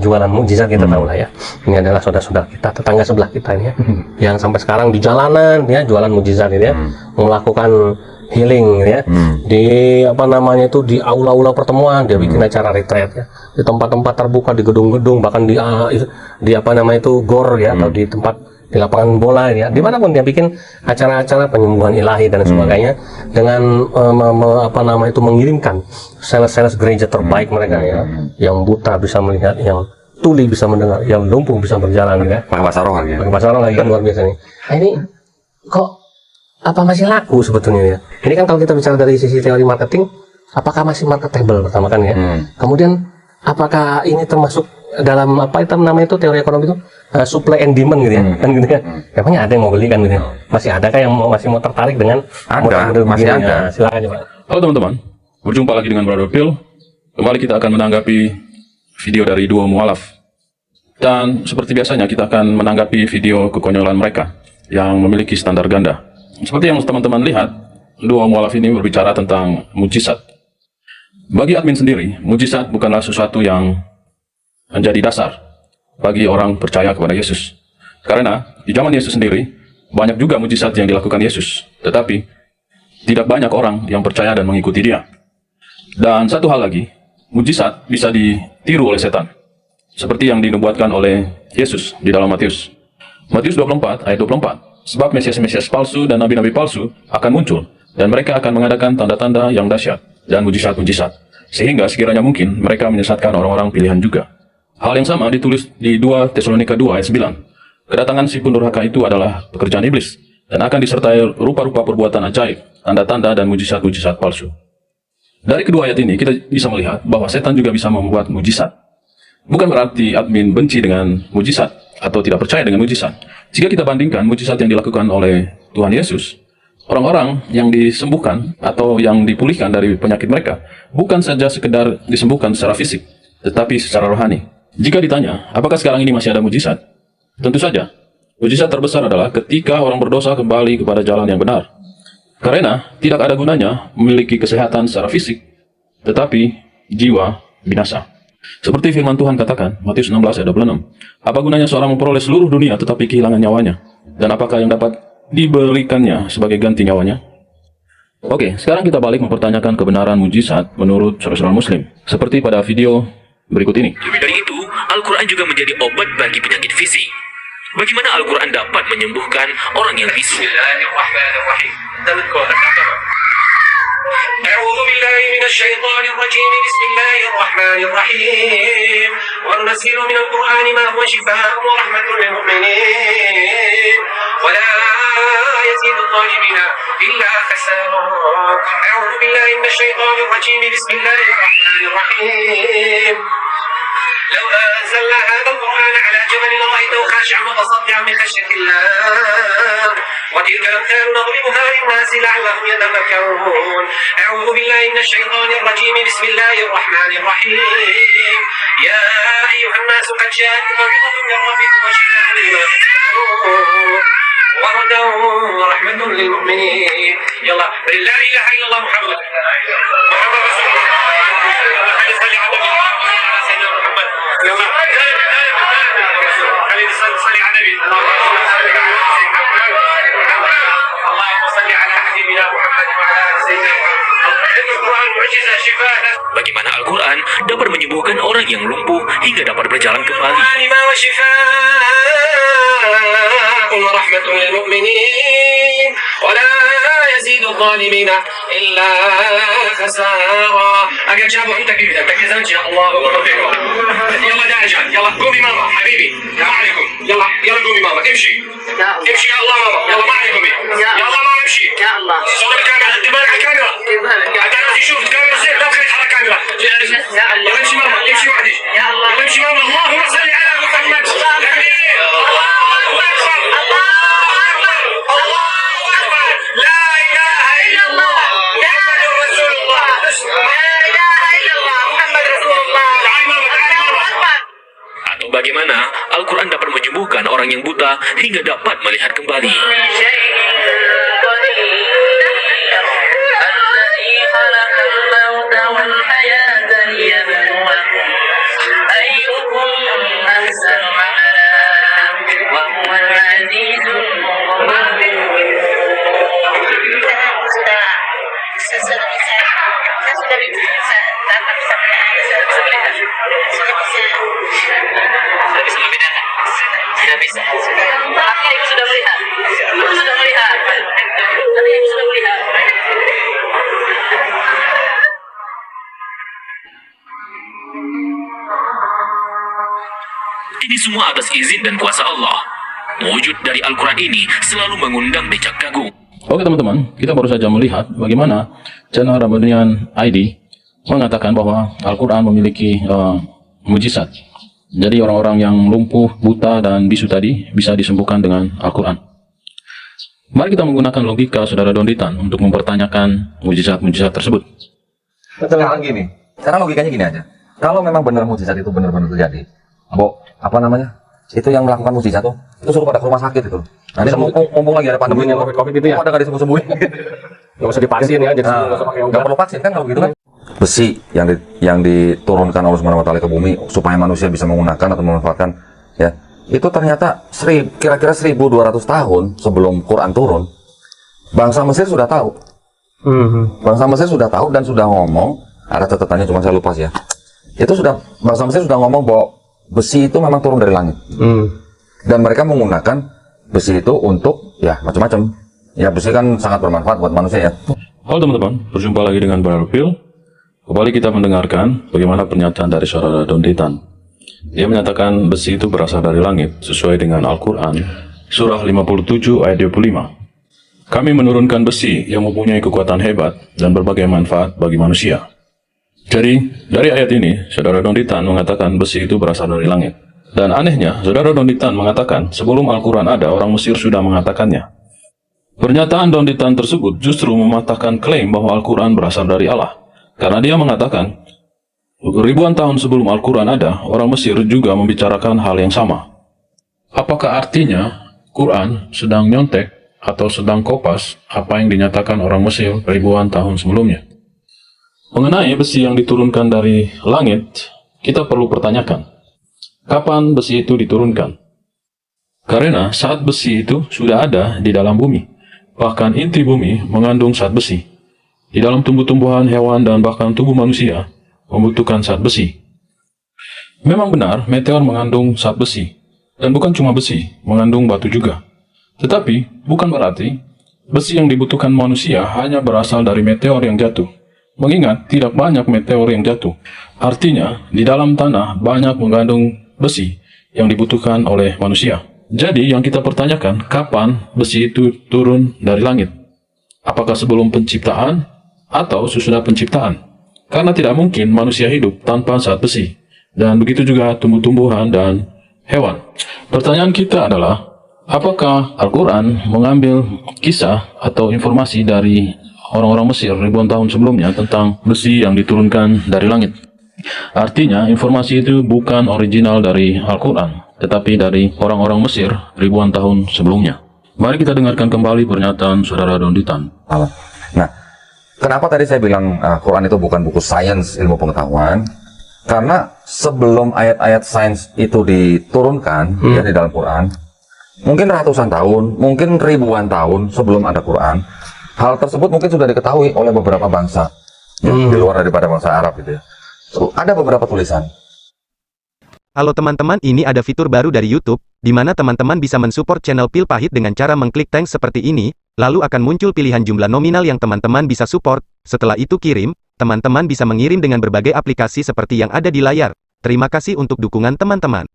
jualan mukjizat kita tahu lah ya. Ini adalah saudara-saudara kita, tetangga sebelah kita ini ya, yang sampai sekarang di jalanan ya jualan mukjizat ini ya, melakukan healing ya, di apa namanya itu di aula-aula pertemuan dia bikin acara retreat ya, di tempat-tempat terbuka, di gedung-gedung, bahkan di apa namanya itu gor ya, atau di tempat di lapangan bola ya, dimanapun dia bikin acara-acara penyembuhan ilahi dan sebagainya, dengan apa namanya itu mengirimkan sales-sales gereja terbaik mereka ya, yang buta bisa melihat, yang tuli bisa mendengar, yang lumpuh bisa berjalan ya, pakai bahasa roh ya, pakai bahasa roh lagi kan, luar biasa nih. Nah ini kok apa masih laku sebetulnya ya? Ini kan kalau kita bicara dari sisi teori marketing, apakah masih marketable pertama kan ya? Kemudian apakah ini termasuk dalam apa itu namanya itu teori ekonomi itu supply and demand gitu ya? Kan gitu ya? Emangnya ada yang mau beli kan gitu ya? Masih ada kah yang masih mau tertarik dengan ada, masih ada. Ya, silakan coba. Halo teman-teman, berjumpa lagi dengan Brother Phil. Kembali kita akan menanggapi video dari duo mualaf. Dan seperti biasanya kita akan menanggapi video kekonyolan mereka yang memiliki standar ganda. Seperti yang teman-teman lihat, duo mualaf ini berbicara tentang mujizat. Bagi admin sendiri, mujizat bukanlah sesuatu yang menjadi dasar bagi orang percaya kepada Yesus. Karena di zaman Yesus sendiri, banyak juga mujizat yang dilakukan Yesus. Tetapi, tidak banyak orang yang percaya dan mengikuti dia. Dan satu hal lagi, mujizat bisa ditiru oleh setan. Seperti yang dinubuatkan oleh Yesus di dalam Matius. Matius 24 ayat 24. Sebab Mesias-Mesias palsu dan nabi-nabi palsu akan muncul, dan mereka akan mengadakan tanda-tanda yang dahsyat dan mujizat-mujizat, sehingga sekiranya mungkin mereka menyesatkan orang-orang pilihan juga. Hal yang sama ditulis di 2 Tesalonika 2 ayat 9. Kedatangan si pendurhaka itu adalah pekerjaan iblis, dan akan disertai rupa-rupa perbuatan ajaib, tanda-tanda dan mujizat-mujizat palsu. Dari kedua ayat ini kita bisa melihat bahwa setan juga bisa membuat mujizat. Bukan berarti admin benci dengan mujizat atau tidak percaya dengan mujizat. Jika kita bandingkan mujizat yang dilakukan oleh Tuhan Yesus, orang-orang yang disembuhkan atau yang dipulihkan dari penyakit mereka bukan saja sekedar disembuhkan secara fisik, tetapi secara rohani. Jika ditanya, apakah sekarang ini masih ada mujizat? Tentu saja, mujizat terbesar adalah ketika orang berdosa kembali kepada jalan yang benar. Karena tidak ada gunanya memiliki kesehatan secara fisik, tetapi jiwa binasa. Seperti firman Tuhan katakan, Matius 16 ayat 26. Apa gunanya seorang memperoleh seluruh dunia tetapi kehilangan nyawanya? Dan apakah yang dapat diberikannya sebagai ganti nyawanya? Oke, sekarang kita balik mempertanyakan kebenaran mujizat menurut saudara Muslim. Seperti pada video berikut ini. Lebih dari itu, Al-Quran juga menjadi obat bagi penyakit fisik. Bagaimana Al-Quran dapat menyembuhkan orang yang bisu? أعوذ بالله من الشيطان الرجيم بسم الله الرحمن الرحيم وننزل من القرآن ما هو شفاء ورحمة للمؤمنين ولا يزيد الظالمين إلا خسارا أعوذ بالله من الشيطان الرجيم بسم الله الرحمن الرحيم لو أنزلنا هذا القرآن على جبل لرأيته خاشعا متصدعا من خشية الله وتلك الأمثال نضربها للناس لعلهم يتفكرون أعوذ بالله من الشيطان الرجيم بسم الله الرحمن الرحيم يا أيها الناس قد جاءتكم موعظة من ربكم وشفاء لما في الصدور وهدى ورحمة للمؤمنين يلا لا إله إلا الله محمد رسول الله صلي على سيدنا محمد يلا خلينا نصلي على النبي اللهم صل على حبيبنا محمد وعلى آل سيدنا محمد القرآن معجزة شفاء. Bagaimana Al-Quran dapat menyembuhkan orang yang lumpuh hingga dapat berjalan kembali? ورحمة للمؤمنين ولا يزيد الظالمين إلا خسارا. أجل جابوا أنت كيف تركزان يا الله أكبر. يلا داعجان يلا قومي ماما حبيبي ما عليكم يلا يلا قومي ماما امشي امشي يا الله ماما يلا ما عليكم يلا ماما امشي يا الله صور الكاميرا انتبه على الكاميرا حتى الناس يشوف الكاميرا زين لا تخليك على الكاميرا يلا امشي ماما امشي وحدي يا الله يلا امشي ماما اللهم صل على محمد Atau bagaimana Al-Quran dapat menyembuhkan orang yang buta hingga dapat melihat kembali? Ini semua atas izin dan kuasa Allah. Wujud dari Al-Quran ini selalu mengundang decak kagum. Oke teman-teman, kita baru saja melihat bagaimana channel Ramadhanian ID mengatakan bahwa Al-Quran memiliki mujizat. Jadi orang-orang yang lumpuh, buta, dan bisu tadi bisa disembuhkan dengan Al-Quran. Mari kita menggunakan logika saudara Donditan untuk mempertanyakan mujizat-mujizat tersebut. Sekarang gini, sekarang logikanya gini aja. Kalau memang benar mujizat itu benar-benar terjadi, apa namanya? Itu yang melakukan mujizat tuh, itu suruh pada ke rumah sakit itu. Nanti mumpung lagi ada pandemi COVID itu ya. ada nggak disembuh-sembuhin. Nggak usah divaksin ya, jadi nggak usah pakai Nggak obat. perlu vaksin kan kalau gitu kan? Besi yang diturunkan Allah Subhanahu Wa Taala ke bumi supaya manusia bisa menggunakan atau memanfaatkan, ya itu ternyata kira-kira 1200 tahun sebelum Quran turun, bangsa Mesir sudah tahu. Bangsa Mesir sudah tahu dan sudah ngomong, ada catatannya cuma saya lupa sih ya. Itu bangsa Mesir sudah ngomong bahwa besi itu memang turun dari langit. Dan mereka menggunakan besi itu untuk ya macam-macam. Ya besi kan sangat bermanfaat buat manusia ya. Halo teman-teman, berjumpa lagi dengan Brother Phil. Kembali kita mendengarkan bagaimana pernyataan dari saudara Donditan. Dia menyatakan besi itu berasal dari langit sesuai dengan Al-Quran surah 57 ayat 25. Kami menurunkan besi yang mempunyai kekuatan hebat dan berbagai manfaat bagi manusia. Jadi, dari ayat ini, saudara Donditan mengatakan besi itu berasal dari langit. Dan anehnya, saudara Donditan mengatakan sebelum Al-Quran ada, orang Mesir sudah mengatakannya. Pernyataan Donditan tersebut justru mematahkan klaim bahwa Al-Quran berasal dari Allah. Karena dia mengatakan, ribuan tahun sebelum Al-Quran ada, orang Mesir juga membicarakan hal yang sama. Apakah artinya Quran sedang nyontek atau sedang kopas apa yang dinyatakan orang Mesir ribuan tahun sebelumnya? Mengenai besi yang diturunkan dari langit, kita perlu pertanyakan, kapan besi itu diturunkan? Karena saat besi itu sudah ada di dalam bumi, bahkan inti bumi mengandung zat besi. Di dalam tumbuh-tumbuhan, hewan, dan bahkan tubuh manusia membutuhkan zat besi. Memang benar, meteor mengandung zat besi, dan bukan cuma besi, mengandung batu juga. Tetapi, bukan berarti besi yang dibutuhkan manusia hanya berasal dari meteor yang jatuh. Mengingat tidak banyak meteor yang jatuh. Artinya, di dalam tanah banyak mengandung besi yang dibutuhkan oleh manusia. Jadi, yang kita pertanyakan, kapan besi itu turun dari langit? Apakah sebelum penciptaan atau sesudah penciptaan? Karena tidak mungkin manusia hidup tanpa zat besi. Dan begitu juga tumbuh-tumbuhan dan hewan. Pertanyaan kita adalah, apakah Al-Quran mengambil kisah atau informasi dari orang-orang Mesir ribuan tahun sebelumnya tentang besi yang diturunkan dari langit? Artinya, informasi itu bukan original dari Al-Quran, tetapi dari orang-orang Mesir ribuan tahun sebelumnya. Mari kita dengarkan kembali pernyataan saudara Donditan. Nah, kenapa tadi saya bilang Quran itu bukan buku sains ilmu pengetahuan? Karena sebelum ayat-ayat sains itu diturunkan ya di dalam Quran, mungkin ratusan tahun, mungkin ribuan tahun sebelum ada Quran, hal tersebut mungkin sudah diketahui oleh beberapa bangsa ya, di luar daripada bangsa Arab gitu ya. So, ada beberapa tulisan. Halo teman-teman, ini ada fitur baru dari YouTube, di mana teman-teman bisa mensupport channel Pil Pahit dengan cara mengklik thanks seperti ini, lalu akan muncul pilihan jumlah nominal yang teman-teman bisa support. Setelah itu kirim, teman-teman bisa mengirim dengan berbagai aplikasi seperti yang ada di layar. Terima kasih untuk dukungan teman-teman.